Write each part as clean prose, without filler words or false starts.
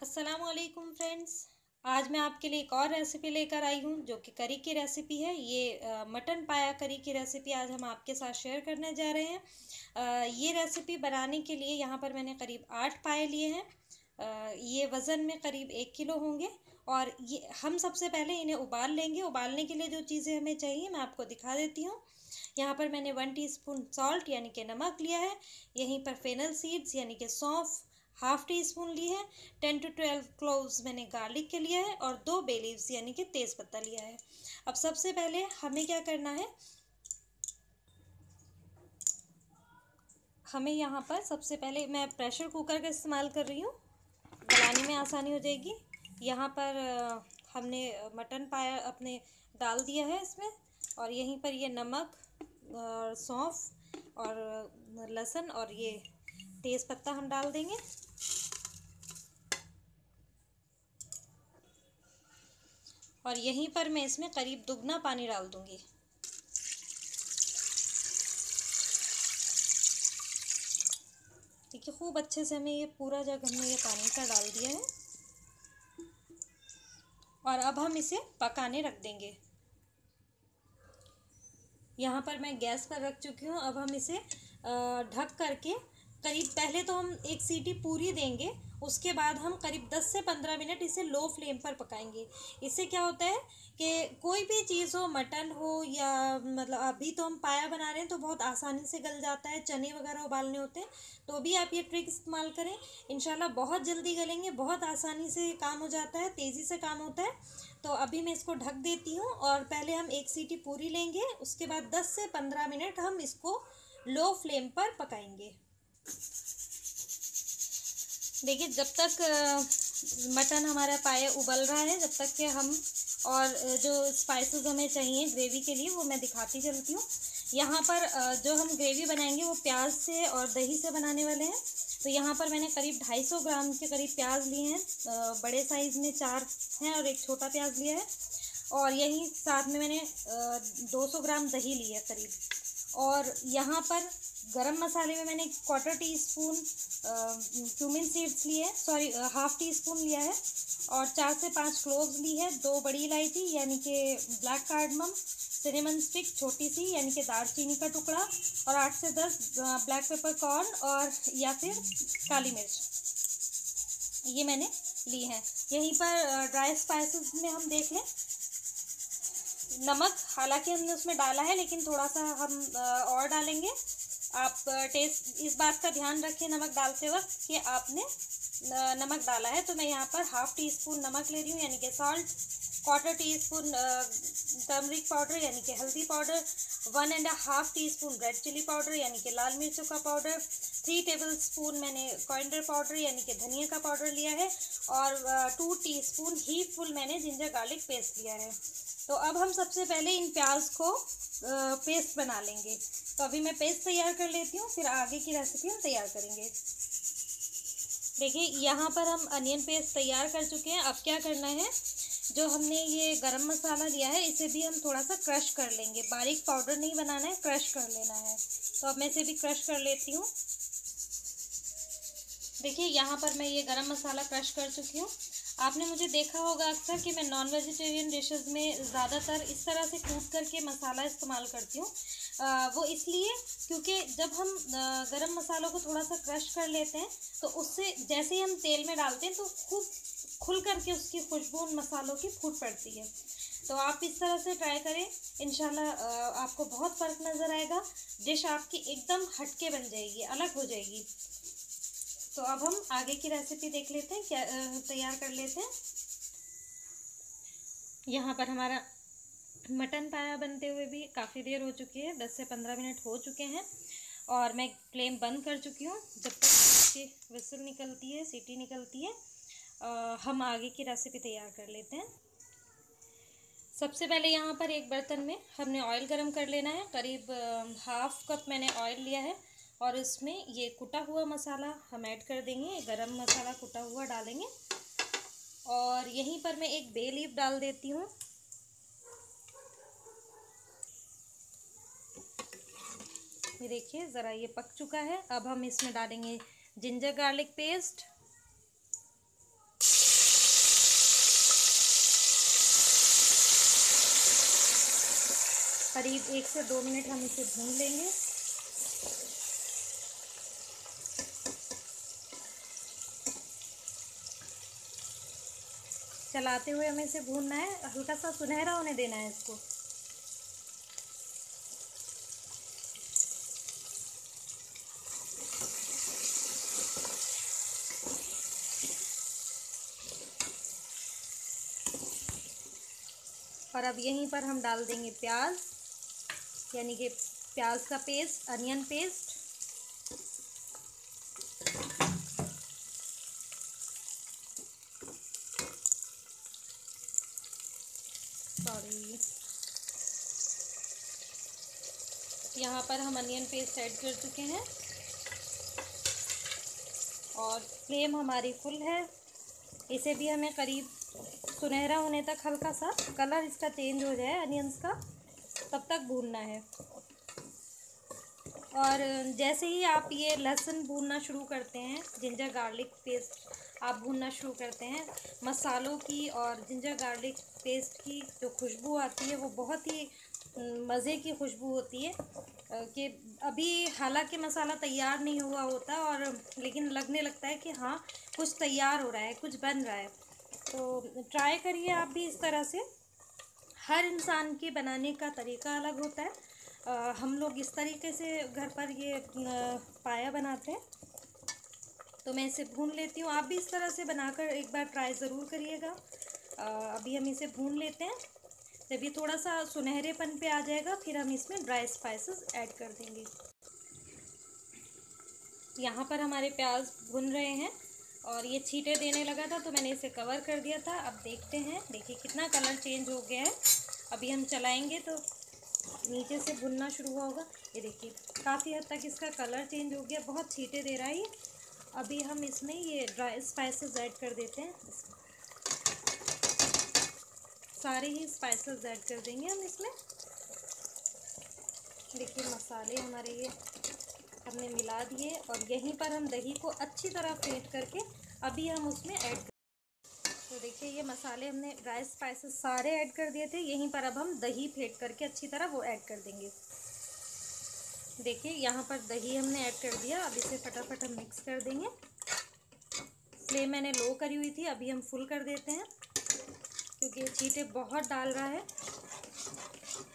अस्सलाम वालेकुम फ्रेंड्स। आज मैं आपके लिए एक और रेसिपी लेकर आई हूँ जो कि करी की रेसिपी है। ये मटन पाया करी की रेसिपी आज हम आपके साथ शेयर करने जा रहे हैं। ये रेसिपी बनाने के लिए यहाँ पर मैंने करीब 8 पाए लिए हैं। ये वज़न में करीब 1 किलो होंगे। और ये हम सबसे पहले इन्हें उबाल लेंगे। उबालने के लिए जो चीज़ें हमें चाहिए मैं आपको दिखा देती हूँ। यहाँ पर मैंने 1 टीस्पून सॉल्ट यानी कि नमक लिया है। यहीं पर फेनल सीड्स यानी कि सौंफ हाफ टी स्पून ली है। 10 to 12 क्लोव्स मैंने गार्लिक के लिया है और 2 बे लीव्स यानी कि तेज़ पत्ता लिया है। अब सबसे पहले हमें क्या करना है, हमें यहाँ पर सबसे पहले मैं प्रेशर कुकर का इस्तेमाल कर रही हूँ, गलाने में आसानी हो जाएगी। यहाँ पर हमने मटन पाया अपने डाल दिया है इसमें, और यहीं पर ये नमक और सौंफ और लहसुन और ये तेज़ पत्ता हम डाल देंगे। और यहीं पर मैं इसमें करीब दुगना पानी डाल दूंगी। देखिए खूब अच्छे से हमें ये पूरा जग हमने ये पानी का डाल दिया है और अब हम इसे पकाने रख देंगे। यहाँ पर मैं गैस पर रख चुकी हूँ। अब हम इसे ढक करके करीब, पहले तो हम एक सीटी पूरी देंगे, उसके बाद हम करीब 10 से 15 मिनट इसे लो फ्लेम पर पकाएंगे। इससे क्या होता है कि कोई भी चीज़ हो, मटन हो या मतलब अभी तो हम पाया बना रहे हैं तो बहुत आसानी से गल जाता है, चने वगैरह उबालने होते हैं, तो भी आप ये ट्रिक इस्तेमाल करें, इंशाल्लाह बहुत जल्दी गलेंगे, बहुत आसानी से काम हो जाता है, तेज़ी से काम होता है। तो अभी मैं इसको ढक देती हूँ और पहले हम एक सीटी पूरी लेंगे, उसके बाद 10 से 15 मिनट हम इसको लो फ्लेम पर पकाएंगे। देखिए जब तक मटन हमारा पाया उबल रहा है, जब तक कि हम और जो स्पाइसेस हमें चाहिए ग्रेवी के लिए वो मैं दिखाती चलती हूँ। यहाँ पर जो हम ग्रेवी बनाएंगे वो प्याज से और दही से बनाने वाले हैं। तो यहाँ पर मैंने करीब 250 ग्राम के करीब प्याज लिए हैं, बड़े साइज़ में 4 हैं और एक छोटा प्याज लिया है। और यही साथ में मैंने 200 ग्राम दही ली है करीब। और यहाँ पर गरम मसाले में मैंने 1/4 टीस्पून क्यूमिन सीड्स लिए हैं, सॉरी हाफ टी स्पून लिया है, और 4 से 5 क्लोव्स ली है, 2 बड़ी इलायची यानी कि ब्लैक कार्डमम, सिनेमन स्टिक छोटी सी यानी कि दालचीनी का टुकड़ा, और 8 से 10 ब्लैक पेपर कॉर्न और या फिर काली मिर्च, ये मैंने ली हैं। यहीं पर ड्राई स्पाइसेस में हम देख लें, नमक हालांकि हमने उसमें डाला है लेकिन थोड़ा सा हम और डालेंगे। आप टेस्ट इस बात का ध्यान रखें नमक डालते वक्त कि आपने नमक डाला है। तो मैं यहाँ पर हाफ टी स्पून नमक ले रही हूँ यानी कि सॉल्ट, 1/4 टीस्पून टर्मरिक पाउडर यानी कि हल्दी powder, 1.5 teaspoon red chilli powder यानी कि लाल मिर्चों का पाउडर, 3 टेबल स्पून मैंने कोरिएंडर पाउडर यानी कि धनिया का पाउडर लिया है, और 2 टीस्पून ही फुल मैंने जिंजर गार्लिक पेस्ट लिया है। तो अब हम सबसे पहले इन प्याज को पेस्ट बना लेंगे। तो अभी मैं पेस्ट तैयार कर लेती हूँ, फिर आगे की रेसिपी हम तैयार करेंगे। देखिए यहाँ पर हम अनियन पेस्ट तैयार कर चुके हैं। अब क्या करना है, जो हमने ये गरम मसाला लिया है इसे भी हम थोड़ा सा क्रश कर लेंगे, बारीक पाउडर नहीं बनाना है, क्रश कर लेना है। तो अब मैं इसे भी क्रश कर लेती हूँ। देखिए यहाँ पर मैं ये गरम मसाला क्रश कर चुकी हूँ। आपने मुझे देखा होगा अक्सर कि मैं नॉन वेजिटेरियन डिशेस में ज़्यादातर इस तरह से कूट करके मसाला इस्तेमाल करती हूँ। वो इसलिए क्योंकि जब हम गरम मसालों को थोड़ा सा क्रश कर लेते हैं तो उससे जैसे ही हम तेल में डालते हैं तो खूब खुल करके उसकी खुशबू उन मसालों की फूट पड़ती है। तो आप इस तरह से ट्राई करें, इंशाल्लाह आपको बहुत फ़र्क नज़र आएगा, डिश आपकी एकदम हटके बन जाएगी, अलग हो जाएगी। तो अब हम आगे की रेसिपी देख लेते हैं, क्या तैयार कर लेते हैं। यहाँ पर हमारा मटन पाया बनते हुए भी काफ़ी देर हो चुकी है, 10 से 15 मिनट हो चुके हैं, और मैं फ्लेम बंद कर चुकी हूँ। जब तक इसकी विसल निकलती है, सीटी निकलती है, हम आगे की रेसिपी तैयार कर लेते हैं। सबसे पहले यहाँ पर एक बर्तन में हमने ऑयल गरम कर लेना है। करीब हाफ कप मैंने ऑयल लिया है, और इसमें ये कुटा हुआ मसाला हम ऐड कर देंगे, गरम मसाला कुटा हुआ डालेंगे। और यहीं पर मैं एक बे लीफ डाल देती हूँ। ये देखिए ज़रा ये पक चुका है। अब हम इसमें डालेंगे जिंजर गार्लिक पेस्ट, करीब 1 से 2 मिनट हम इसे भून लेंगे। चलाते हुए हमें इसे भूनना है, हल्का सा सुनहरा होने देना है इसको। और अब यहीं पर हम डाल देंगे प्याज, यानी कि प्याज का पेस्ट, अनियन पेस्ट। सॉरी, यहाँ पर हम अनियन पेस्ट ऐड कर चुके हैं और फ्लेम हमारी फुल है। इसे भी हमें करीब सुनहरा होने तक, हल्का सा कलर इसका चेंज हो जाए अनियंस का, तब तक भूनना है। और जैसे ही आप ये लहसुन भूनना शुरू करते हैं, जिंजर गार्लिक पेस्ट आप भूनना शुरू करते हैं, मसालों की और जिंजर गार्लिक पेस्ट की जो खुशबू आती है वो बहुत ही मज़े की खुशबू होती है। कि अभी हालांकि मसाला तैयार नहीं हुआ होता, और लेकिन लगने लगता है कि हाँ कुछ तैयार हो रहा है, कुछ बन रहा है। तो ट्राई करिए आप भी इस तरह से। हर इंसान के बनाने का तरीका अलग होता है। हम लोग इस तरीके से घर पर ये पाया बनाते हैं। तो मैं इसे भून लेती हूँ, आप भी इस तरह से बनाकर एक बार ट्राई ज़रूर करिएगा। अभी हम इसे भून लेते हैं। जब ये थोड़ा सा सुनहरेपन पे आ जाएगा, फिर हम इसमें ड्राई स्पाइसेस ऐड कर देंगे। यहाँ पर हमारे प्याज भुन रहे हैं और ये छींटे देने लगा था, तो मैंने इसे कवर कर दिया था। अब देखते हैं, देखिए कितना कलर चेंज हो गया है। अभी हम चलाएंगे तो नीचे से भुनना शुरू होगा। ये देखिए काफ़ी हद तक इसका कलर चेंज हो गया, बहुत छींटे दे रहा है ये। अभी हम इसमें ये ड्राई स्पाइसेस ऐड कर देते हैं। सारे ही स्पाइसेस ऐड कर देंगे हम इसमें। देखिए मसाले हमारे ये हमने मिला दिए, और यहीं पर हम दही को अच्छी तरह फेंट करके अभी हम उसमें ऐड कर। तो देखिए ये मसाले हमने ड्राई स्पाइसेस सारे ऐड कर दिए थे, यहीं पर अब हम दही फेंट करके अच्छी तरह वो ऐड कर देंगे। देखिए यहाँ पर दही हमने ऐड कर दिया। अब इसे फटाफट हम मिक्स कर देंगे। फ्लेम मैंने लो करी हुई थी, अभी हम फुल कर देते हैं क्योंकि छींटे बहुत डाल रहा है।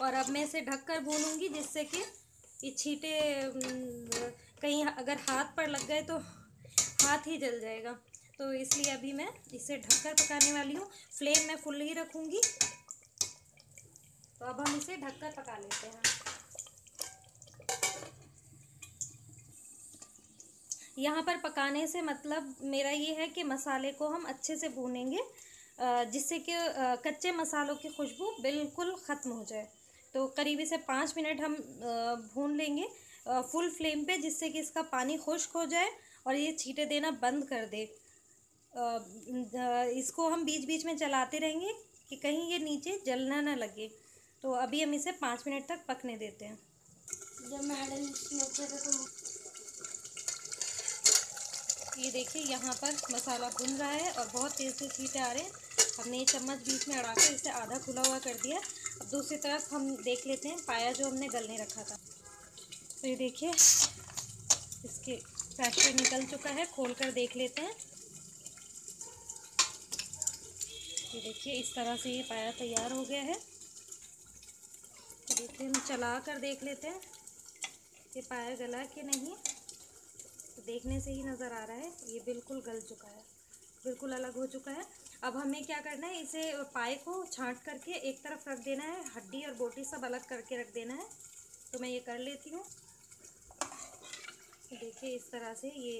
और अब मैं इसे ढककर भूनूंगी, जिससे कि ये छींटे कहीं अगर हाथ पर लग गए तो हाथ ही जल जाएगा। तो इसलिए अभी मैं इसे ढककर पकाने वाली हूँ। फ्लेम मैं फुल ही रखूँगी। तो अब हम इसे ढककर पका लेते हैं। यहाँ पर पकाने से मतलब मेरा ये है कि मसाले को हम अच्छे से भूनेंगे, जिससे कि कच्चे मसालों की खुशबू बिल्कुल ख़त्म हो जाए। तो करीब इसे 5 मिनट हम भून लेंगे फुल फ्लेम पे, जिससे कि इसका पानी खुश्क हो जाए और ये छींटे देना बंद कर दे। इसको हम बीच बीच में चलाते रहेंगे कि कहीं ये नीचे जलना ना लगे। तो अभी हम इसे 5 मिनट तक पकने देते हैं। जब मैडम ये देखिए यहाँ पर मसाला भुन रहा है और बहुत तेज़ से छींटे आ रहे हैं। हमने ये चम्मच बीच में अड़ाकर इसे आधा खुला हुआ कर दिया। अब दूसरी तरफ हम देख लेते हैं पाया जो हमने गलने रखा था। तो ये देखिए इसके फ्रैक्चर निकल चुका है, खोल कर देख लेते हैं। ये देखिए इस तरह से ये पाया तैयार हो गया है। तो देखिए हम चला कर देख लेते हैं ये पाया गला कि नहीं। तो देखने से ही नज़र आ रहा है ये बिल्कुल गल चुका है, बिल्कुल अलग हो चुका है। अब हमें क्या करना है, इसे पाए को छांट करके एक तरफ रख देना है, हड्डी और बोटी सब अलग करके रख देना है। तो मैं ये कर लेती हूँ। देखिए इस तरह से ये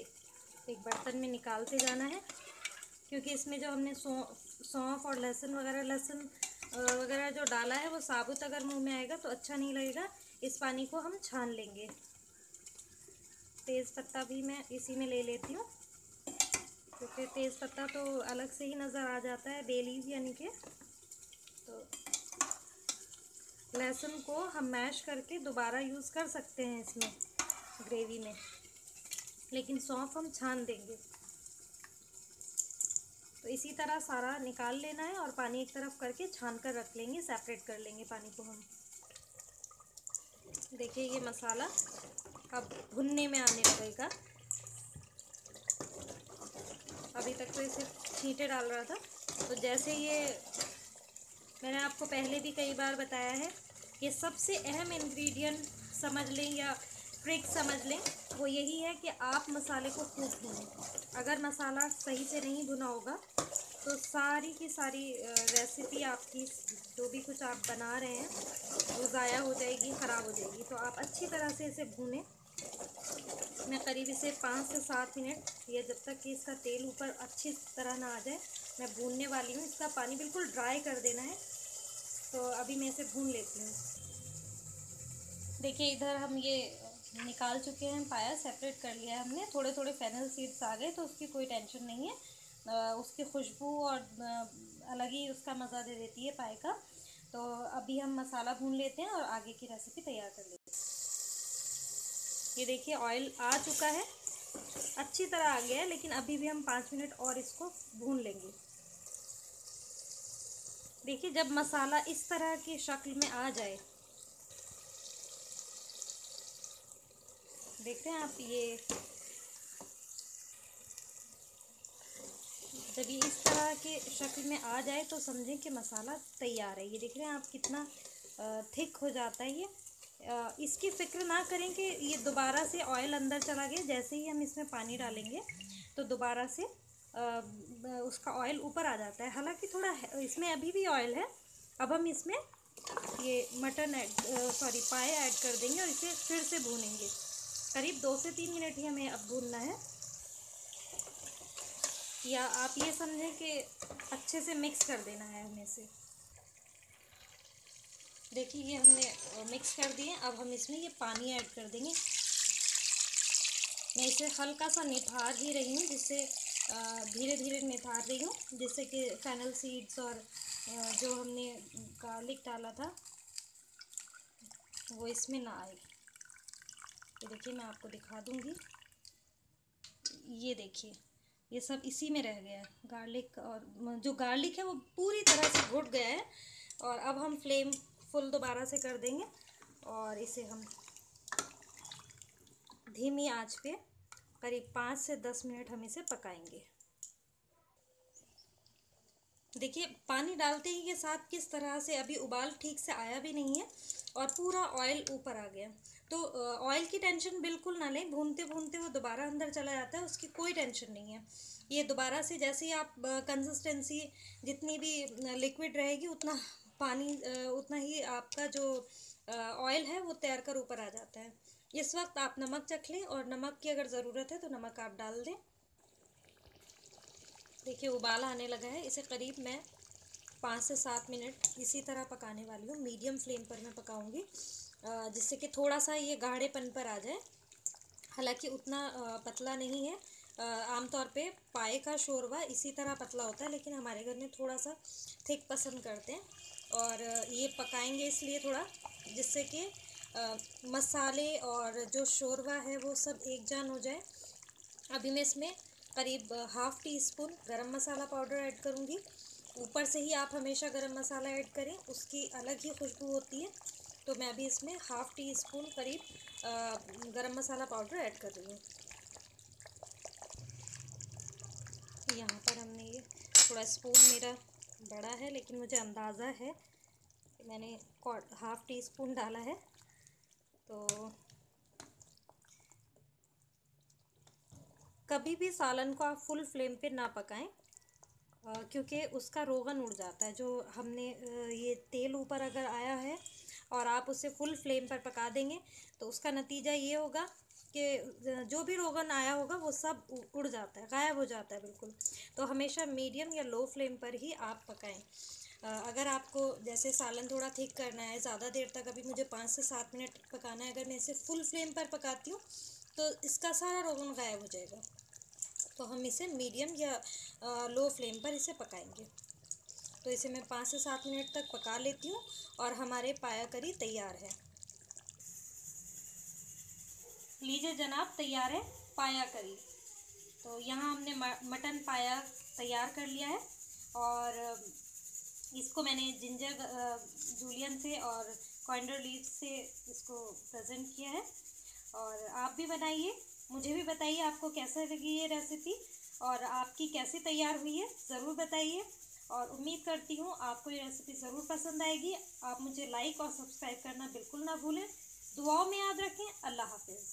एक बर्तन में निकालते जाना है, क्योंकि इसमें जो हमने सौंफ और लहसुन वगैरह जो डाला है वो साबुत अगर मुंह में आएगा तो अच्छा नहीं लगेगा। इस पानी को हम छान लेंगे। तेज़ पत्ता भी मैं इसी में ले लेती हूँ, क्योंकि तेज़ पत्ता तो अलग से ही नज़र आ जाता है, बे लीफ यानी कि। तो लहसुन को हम मैश करके दोबारा यूज़ कर सकते हैं इसमें ग्रेवी में, लेकिन सौंफ हम छान देंगे। तो इसी तरह सारा निकाल लेना है और पानी एक तरफ करके छान कर रख लेंगे, सेपरेट कर लेंगे पानी को हम। देखिए ये मसाला अब भुनने में आने लगेगा। अभी तक तो इसे छींटे डाल रहा था, तो जैसे ये मैंने आपको पहले भी कई बार बताया है कि सबसे अहम इंग्रेडिएंट समझ लें या ट्रिक समझ लें, वो यही है कि आप मसाले को खूब भूनें। अगर मसाला सही से नहीं भुना होगा तो सारी की सारी रेसिपी आपकी, जो भी कुछ आप बना रहे हैं, वो ज़ाया हो जाएगी, ख़राब हो जाएगी। तो आप अच्छी तरह से इसे भूनें। मैं करीब इसे 5 से 7 मिनट, या जब तक कि इसका तेल ऊपर अच्छी तरह ना आ जाए, मैं भूनने वाली हूँ। इसका पानी बिल्कुल ड्राई कर देना है। तो अभी मैं इसे भून लेती हूँ। देखिए इधर हम ये निकाल चुके हैं, पाया सेपरेट कर लिया है हमने। थोड़े थोड़े फेनल सीड्स आ गए, तो उसकी कोई टेंशन नहीं है। उसकी खुशबू और अलग ही उसका मज़ा दे देती है पाए का। तो अभी हम मसाला भून लेते हैं और आगे की रेसिपी तैयार कर लेते हैं। ये देखिए ऑयल आ चुका है, अच्छी तरह आ गया है, लेकिन अभी भी हम 5 मिनट और इसको भून लेंगे। देखिए जब मसाला इस तरह की शक्ल में आ जाए, देखते हैं आप, ये जब ये इस तरह के शक्ल में आ जाए तो समझें कि मसाला तैयार है। ये देख रहे हैं आप कितना थिक हो जाता है ये। इसकी फ़िक्र ना करें कि ये दोबारा से ऑयल अंदर चला गया। जैसे ही हम इसमें पानी डालेंगे तो दोबारा से उसका ऑयल ऊपर आ जाता है। हालांकि थोड़ा इसमें अभी भी ऑयल है। अब हम इसमें ये पाए ऐड कर देंगे और इसे फिर से भूनेंगे। करीब 2 से 3 मिनट ही हमें अब भूनना है, या आप ये समझें कि अच्छे से मिक्स कर देना है हमें से। देखिए ये हमने मिक्स कर दिए। अब हम इसमें ये पानी ऐड कर देंगे। मैं इसे हल्का सा निथार ही रही हूँ, जिससे धीरे धीरे निथार रही हूँ, जिससे कि फेनल सीड्स और जो हमने गार्लिक डाला था वो इसमें ना आए। ये देखिए मैं आपको दिखा दूँगी। ये देखिए ये सब इसी में रह गया है। गार्लिक, और जो गार्लिक है वो पूरी तरह से घुट गया है। और अब हम फ्लेम फुल दोबारा से कर देंगे और इसे हम धीमी आंच पे करीब 5 से 10 मिनट हम इसे पकाएंगे। देखिए पानी डालते ही के साथ किस तरह से अभी उबाल ठीक से आया भी नहीं है और पूरा ऑयल ऊपर आ गया। तो ऑयल की टेंशन बिल्कुल ना लें। भूनते भूनते वो दोबारा अंदर चला जाता है, उसकी कोई टेंशन नहीं है। ये दोबारा से जैसे ही आप कंसिस्टेंसी जितनी भी लिक्विड रहेगी, उतना पानी उतना ही आपका जो ऑयल है वो तैर कर ऊपर आ जाता है। इस वक्त आप नमक चख लें, और नमक की अगर ज़रूरत है तो नमक आप डाल दें। देखिए उबाल आने लगा है। इसे करीब मैं 5 से 7 मिनट इसी तरह पकाने वाली हूँ। मीडियम फ्लेम पर मैं पकाऊंगी, जिससे कि थोड़ा सा ये गाढ़ेपन पर आ जाए। हालांकि उतना पतला नहीं है। आमतौर पे पाए का शोरबा इसी तरह पतला होता है, लेकिन हमारे घर में थोड़ा सा थिक पसंद करते हैं। और ये पकाएंगे इसलिए थोड़ा, जिससे कि मसाले और जो शोरबा है वो सब एक जान हो जाए। अभी मैं इसमें करीब ½ टी स्पून गरम मसाला पाउडर ऐड करूँगी। ऊपर से ही आप हमेशा गरम मसाला ऐड करें, उसकी अलग ही खुशबू होती है। तो मैं अभी इसमें ½ टी स्पून करीब गरम मसाला पाउडर ऐड कर रही हूँ। यहाँ पर हमने ये थोड़ा स्पून मेरा बड़ा है, लेकिन मुझे अंदाज़ा है कि मैंने ½ टी स्पून डाला है। तो कभी भी सालन को आप फुल फ्लेम पे ना पकाएं, क्योंकि उसका रोगन उड़ जाता है। जो हमने ये तेल ऊपर अगर आया है और आप उसे फुल फ्लेम पर पका देंगे, तो उसका नतीजा ये होगा कि जो भी रोगन आया होगा वो सब उड़ जाता है, गायब हो जाता है बिल्कुल। तो हमेशा मीडियम या लो फ्लेम पर ही आप पकाएं। अगर आपको जैसे सालन थोड़ा थिक करना है, ज़्यादा देर तक, अभी मुझे 5 से 7 मिनट पकाना है, अगर मैं इसे फुल फ्लेम पर पकाती हूँ तो इसका सारा रोगन गायब हो जाएगा। तो हम इसे मीडियम या लो फ्लेम पर इसे पकाएंगे। तो इसे मैं 5 से 7 मिनट तक पका लेती हूँ और हमारे पाया करी तैयार है। लीजिए जनाब, तैयार है पाया करी। तो यहाँ हमने मटन पाया तैयार कर लिया है, और इसको मैंने जिंजर जूलियन से और कॉरिएंडर लीव्स से इसको प्रेजेंट किया है। और आप भी बनाइए, मुझे भी बताइए आपको कैसा लगी ये रेसिपी और आपकी कैसे तैयार हुई है, ज़रूर बताइए। और उम्मीद करती हूँ आपको ये रेसिपी ज़रूर पसंद आएगी। आप मुझे लाइक और सब्सक्राइब करना बिल्कुल ना भूलें। दुआओं में याद रखें। अल्लाह हाफिज़।